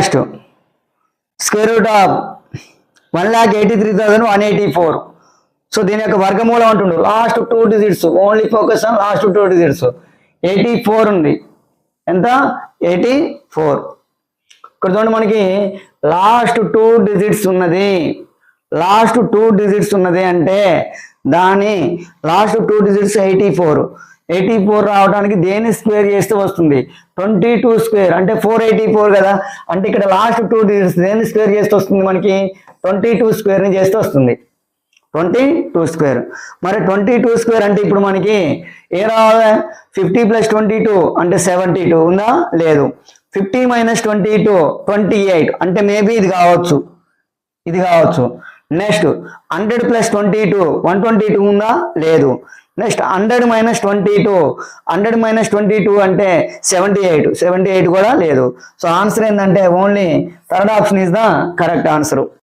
Next square root of 1,83,184. So దీని యొక్క వర్గమూలం అంటుండ్రు last 2 digits, only focus on last 2 digits. 84 ఉంది, ఎంత 84. ఇక్కడ చూడండి మనకి లాస్ట్ 2 డిజిట్స్ ఉన్నది, లాస్ట్ 2 డిజిట్స్ ఉన్నది అంటే దాని లాస్ట్ 2 డిజిట్స్ 84 రావడానికి దేన్ని స్క్వేర్ చేస్తే వస్తుంది 22 స్క్వేర్ అంటే 484 కదా. అంటే ఇక్కడ లాస్ట్ 2 డిజిట్స్ దేన్ని స్క్వేర్ చేస్తే వస్తుంది మనకి 22 స్క్వేర్ని చేస్తే వస్తుంది 22 స్క్వేర్. మరి 22 స్క్వేర్ అంటే ఇప్పుడు మనకి ఏ రావాలి 50 + 22 అంటే 72 ఉందా, లేదు. 50 - 22 28 అంటే మేబీ ఇది కావచ్చు, ఇది కావచ్చు. నెక్స్ట్ 100 + 22 122 ఉందా, లేదు. నెక్స్ట్ 100 - 22 100 - 22 అంటే 78 కూడా లేదు. సో ఆన్సర్ ఏంటంటే only third option is the correct answer.